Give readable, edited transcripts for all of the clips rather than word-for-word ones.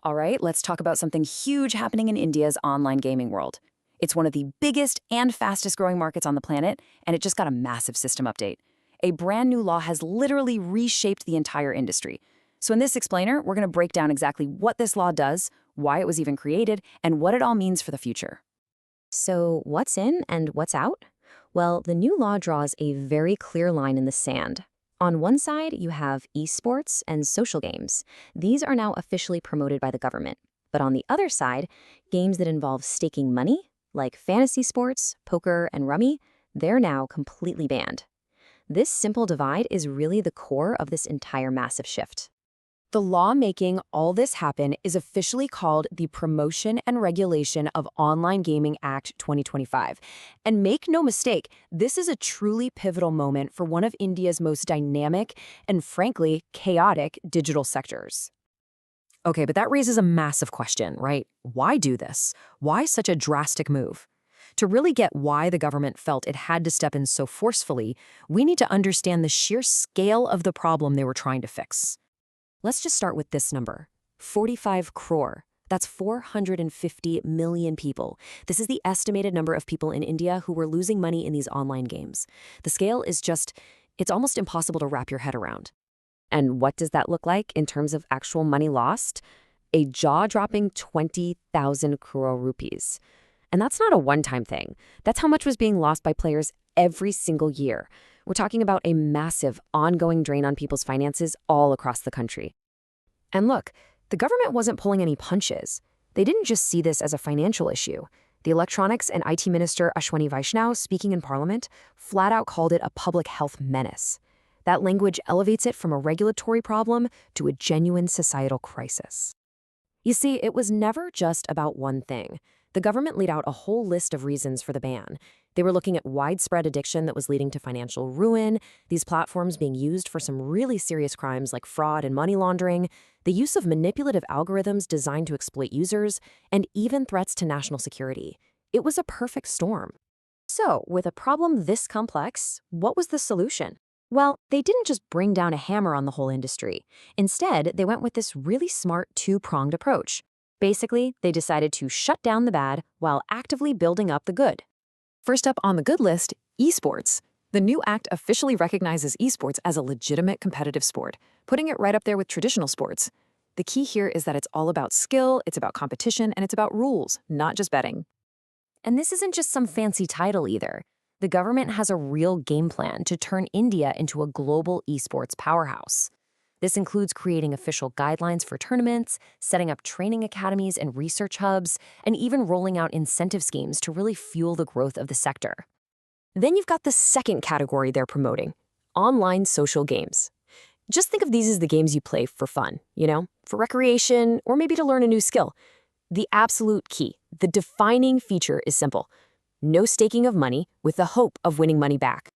All right, let's talk about something huge happening in India's online gaming world. It's one of the biggest and fastest growing markets on the planet, and it just got a massive system update. A brand new law has literally reshaped the entire industry. So in this explainer, we're going to break down exactly what this law does, why it was even created, and what it all means for the future. So, what's in and what's out? Well, the new law draws a very clear line in the sand. On one side, you have esports and social games. These are now officially promoted by the government. But on the other side, games that involve staking money, like fantasy sports, poker, and rummy, they're now completely banned. This simple divide is really the core of this entire massive shift. The law making all this happen is officially called the Promotion and Regulation of Online Gaming Act 2025. And make no mistake, this is a truly pivotal moment for one of India's most dynamic and, frankly, chaotic digital sectors. Okay, but that raises a massive question, right? Why do this? Why such a drastic move? To really get why the government felt it had to step in so forcefully, we need to understand the sheer scale of the problem they were trying to fix. Let's just start with this number, 45 crore. That's 450 million people. This is the estimated number of people in India who were losing money in these online games. The scale is it's almost impossible to wrap your head around. And what does that look like in terms of actual money lost? A jaw-dropping 20,000 crore rupees. And that's not a one-time thing. That's how much was being lost by players every single year. We're talking about a massive, ongoing drain on people's finances all across the country. And look, the government wasn't pulling any punches. They didn't just see this as a financial issue. The Electronics and IT Minister Ashwani Vaishnaw, speaking in Parliament, flat out called it a public health menace. That language elevates it from a regulatory problem to a genuine societal crisis. You see, it was never just about one thing. The government laid out a whole list of reasons for the ban. They were looking at widespread addiction that was leading to financial ruin, these platforms being used for some really serious crimes like fraud and money laundering, the use of manipulative algorithms designed to exploit users, and even threats to national security. It was a perfect storm. So, with a problem this complex, what was the solution? Well, they didn't just bring down a hammer on the whole industry. Instead, they went with this really smart two-pronged approach. Basically, they decided to shut down the bad while actively building up the good. First up on the good list, esports. The new act officially recognizes esports as a legitimate competitive sport, putting it right up there with traditional sports. The key here is that it's all about skill, it's about competition, and it's about rules, not just betting. And this isn't just some fancy title either. The government has a real game plan to turn India into a global esports powerhouse. This includes creating official guidelines for tournaments, setting up training academies and research hubs, and even rolling out incentive schemes to really fuel the growth of the sector. Then you've got the second category they're promoting, online social games. Just think of these as the games you play for fun, for recreation, or maybe to learn a new skill. The absolute key, the defining feature is simple. No staking of money with the hope of winning money back.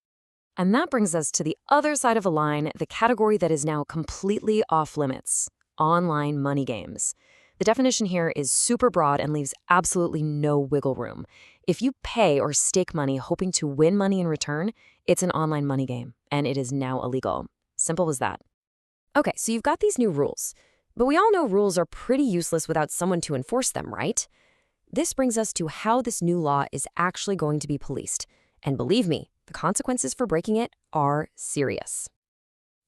And that brings us to the other side of the line, the category that is now completely off limits, online money games. The definition here is super broad and leaves absolutely no wiggle room. If you pay or stake money hoping to win money in return, it's an online money game, and it is now illegal. Simple as that. Okay, so you've got these new rules, but we all know rules are pretty useless without someone to enforce them, right? This brings us to how this new law is actually going to be policed. And believe me, the consequences for breaking it are serious.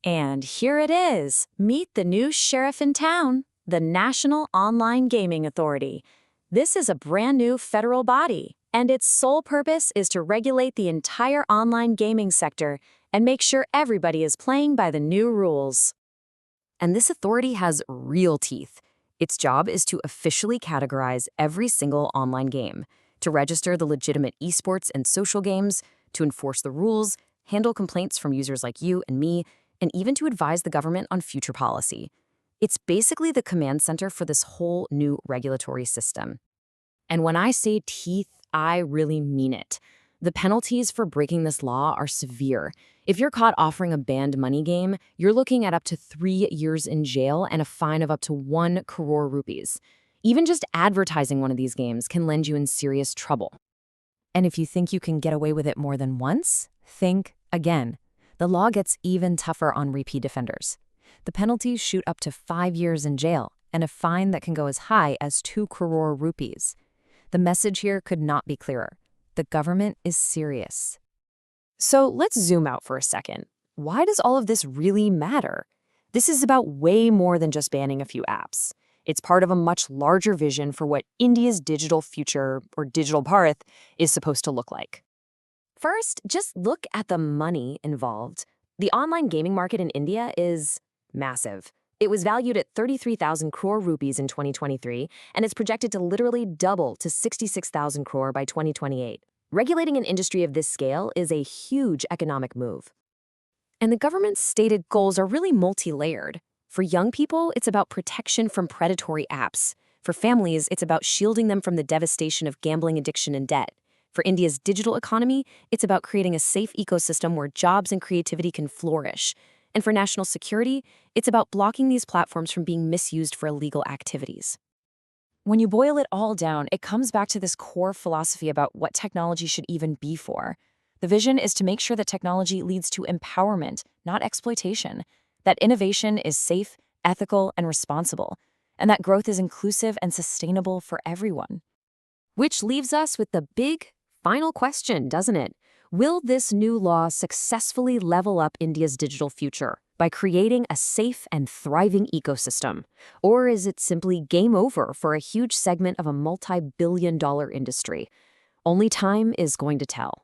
And here it is. Meet the new sheriff in town, the National Online Gaming Authority. This is a brand new federal body, and its sole purpose is to regulate the entire online gaming sector and make sure everybody is playing by the new rules. And this authority has real teeth. Its job is to officially categorize every single online game, to register the legitimate esports and social games, to enforce the rules, handle complaints from users like you and me, and even to advise the government on future policy. It's basically the command center for this whole new regulatory system. And when I say teeth, I really mean it. The penalties for breaking this law are severe. If you're caught offering a banned money game, you're looking at up to 3 years in jail and a fine of up to 1 crore rupees. Even just advertising one of these games can land you in serious trouble. And if you think you can get away with it more than once, think again. The law gets even tougher on repeat offenders. The penalties shoot up to 5 years in jail and a fine that can go as high as 2 crore rupees. The message here could not be clearer. The government is serious. So let's zoom out for a second. Why does all of this really matter? This is about way more than just banning a few apps. It's part of a much larger vision for what India's digital future, or digital Bharat, is supposed to look like. First, just look at the money involved. The online gaming market in India is massive. It was valued at 33,000 crore rupees in 2023, and it's projected to literally double to 66,000 crore by 2028. Regulating an industry of this scale is a huge economic move. And the government's stated goals are really multi-layered. For young people, it's about protection from predatory apps. For families, it's about shielding them from the devastation of gambling addiction and debt. For India's digital economy, it's about creating a safe ecosystem where jobs and creativity can flourish. And for national security, it's about blocking these platforms from being misused for illegal activities. When you boil it all down, it comes back to this core philosophy about what technology should even be for. The vision is to make sure that technology leads to empowerment, not exploitation, that innovation is safe, ethical, and responsible, and that growth is inclusive and sustainable for everyone. Which leaves us with the big, final question, doesn't it? Will this new law successfully level up India's digital future by creating a safe and thriving ecosystem? Or is it simply game over for a huge segment of a multi-billion-dollar industry? Only time is going to tell.